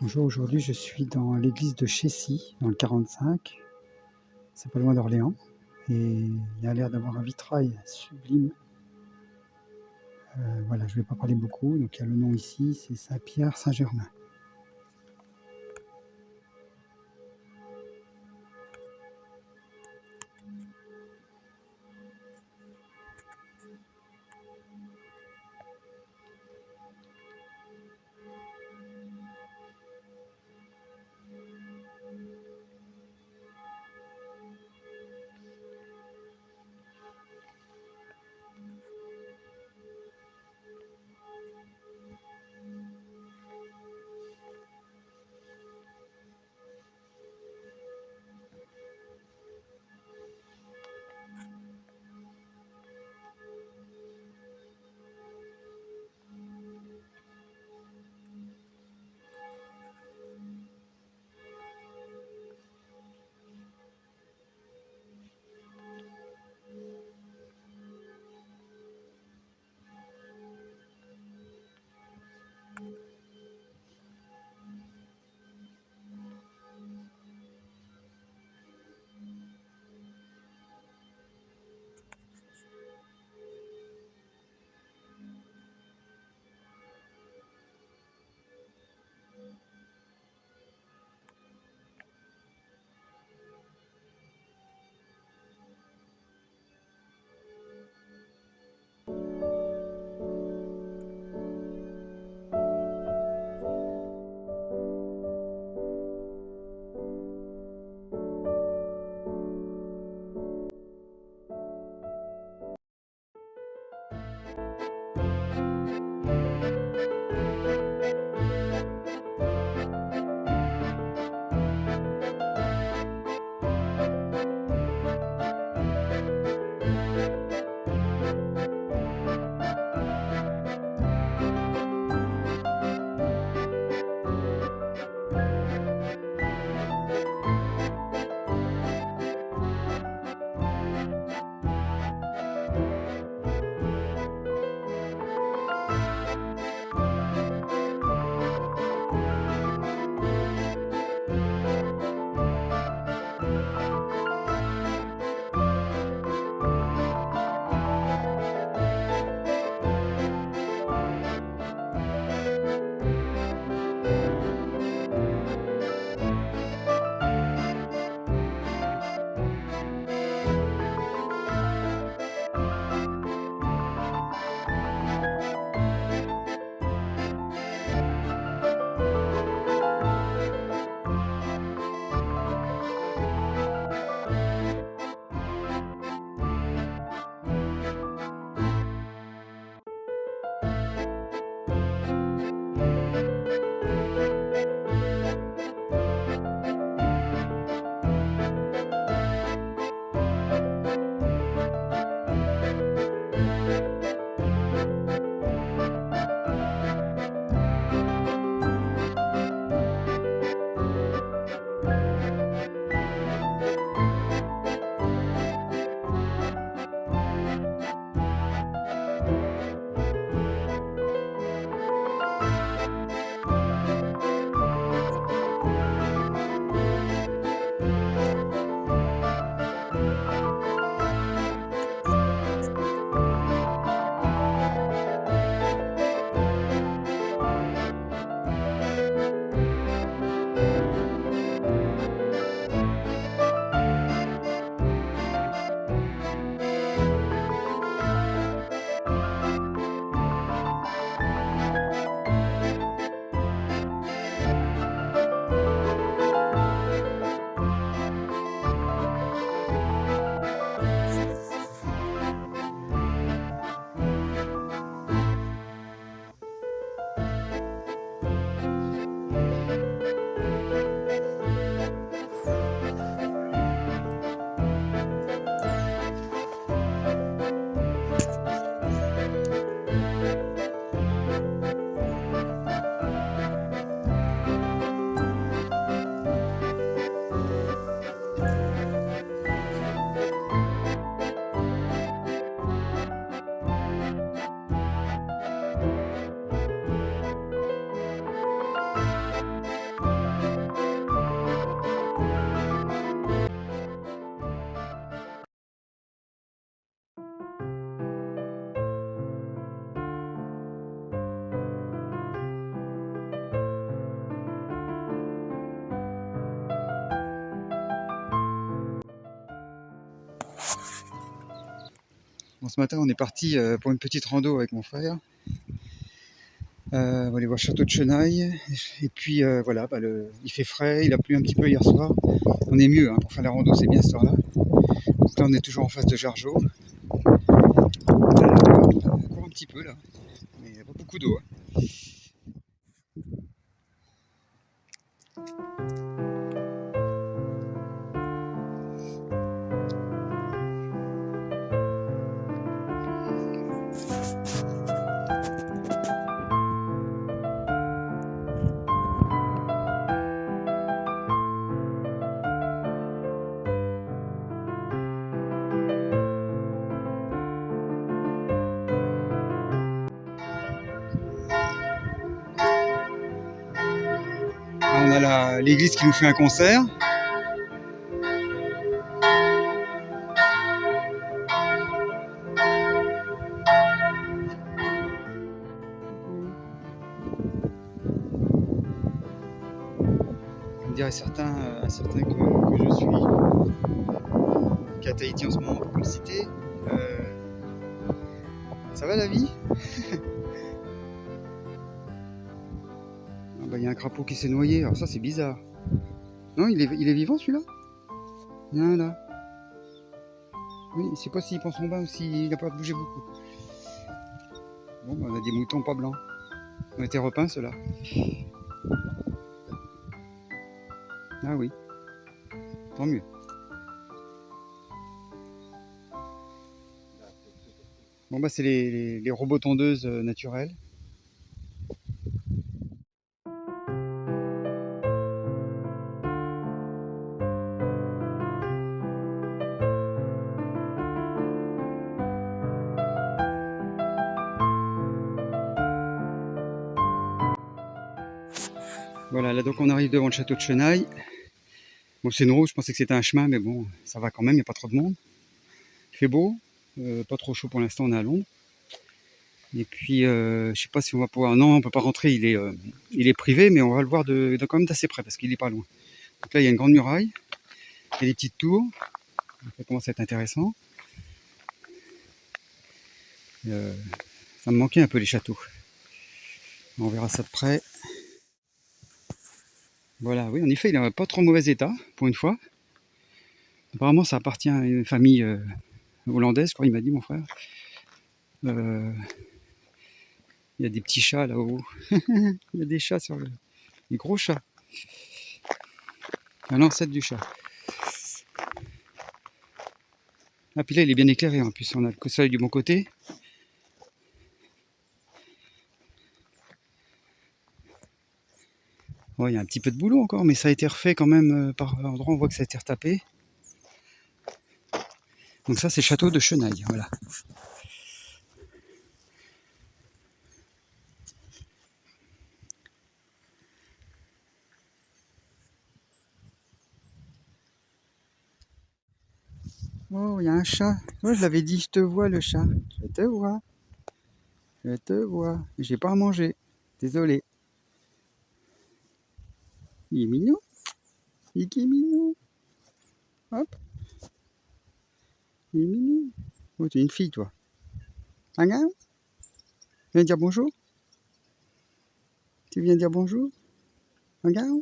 Bonjour, aujourd'hui je suis dans l'église de Chécy, dans le 45, c'est pas loin d'Orléans, et il y a l'air d'avoir un vitrail sublime. Voilà, je ne vais pas parler beaucoup, donc il y a le nom ici, c'est Saint-Pierre Saint-Germain. ce matin, on est parti pour une petite rando avec mon frère. On va aller voir Château de Chenaille. Et puis voilà, il fait frais, il a plu un petit peu hier soir. On est mieux pour faire la rando, c'est bien ce soir-là. Donc là, on est toujours en face de Jargeau. On court un petit peu là, mais il n'y a pas beaucoup d'eau. On a l'église qui nous fait un concert. On dirait certains que je suis, qui est à Tahiti en ce moment, pour le citer. Ça va la vie? Il y a un crapaud qui s'est noyé, alors ça c'est bizarre. Non, il est vivant celui-là? Viens là. Oui, je sais pas s'il prend son bain ou s'il n'a pas bougé beaucoup. Bon, on a des moutons pas blancs. Ils ont été repeints ceux-là. Ah oui, tant mieux. Bon c'est les robots tondeuses naturelles. Voilà, là donc on arrive devant le château de Chenaille. Bon, c'est une route, je pensais que c'était un chemin, mais bon, ça va quand même, il n'y a pas trop de monde. Il fait beau, pas trop chaud pour l'instant, on est à Londres. Et puis, je sais pas si on va pouvoir... Non, on peut pas rentrer, il est privé, mais on va le voir quand même d'assez près, parce qu'il est pas loin. Donc là, il y a une grande muraille, il y a des petites tours, ça commence à être intéressant. Ça me manquait un peu les châteaux. On verra ça de près. Voilà, oui, en effet, il n'est pas trop mauvais état, pour une fois. Apparemment, ça appartient à une famille hollandaise, je crois, il m'a dit, mon frère. Il y a des petits chats là-haut. Il y a des chats des gros chats. Un ancêtre du chat. Ah, puis là, il est bien éclairé en plus. On a le soleil du bon côté. Bon, il y a un petit peu de boulot encore, mais ça a été refait quand même par endroits. On voit que ça a été retapé. Donc ça, c'est le château de Chenaille. Voilà. Oh, il y a un chat. Moi, je l'avais dit, je te vois le chat. Je te vois. Je te vois. J'ai pas à manger. Désolé. Il est mignon. Il est mignon. Hop. Il est mignon. Oh, tu es une fille, toi. Regarde. Tu viens dire bonjour? Tu viens dire bonjour? Regarde.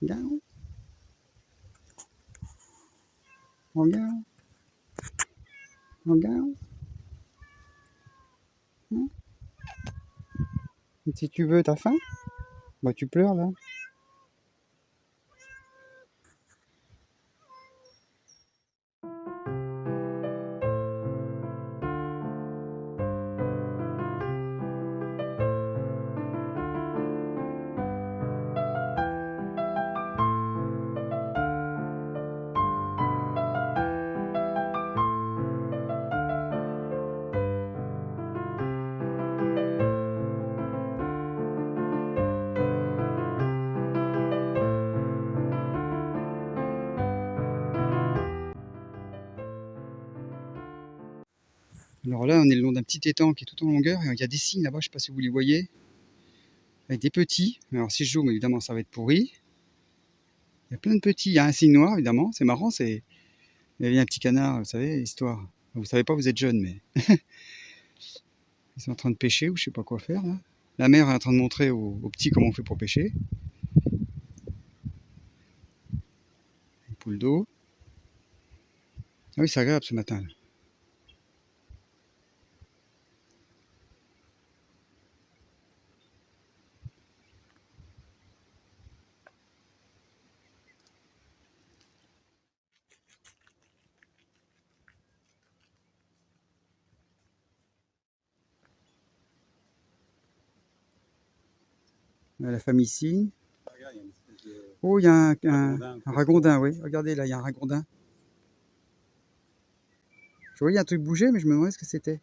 Regarde. Regarde. Regarde. Hein? Si tu veux, t'as faim? Bah, tu pleures là. Alors là, on est le long d'un petit étang qui est tout en longueur. Et il y a des signes là-bas, je ne sais pas si vous les voyez. Avec des petits. Alors si je zoome, évidemment, ça va être pourri. Il y a plein de petits. Il y a un cygne noir, évidemment. C'est marrant. Il y a un petit canard, vous savez, histoire. Vous savez pas, vous êtes jeune, mais ils sont en train de pêcher ou je sais pas quoi faire là. La mère est en train de montrer aux petits comment on fait pour pêcher. Une poule d'eau. Ah oui, c'est agréable ce matin. La famille cygne. Oh, il y a un ragondin, oui. Regardez, là, il y a un ragondin. Je voyais un truc bouger, mais je me demandais ce que c'était.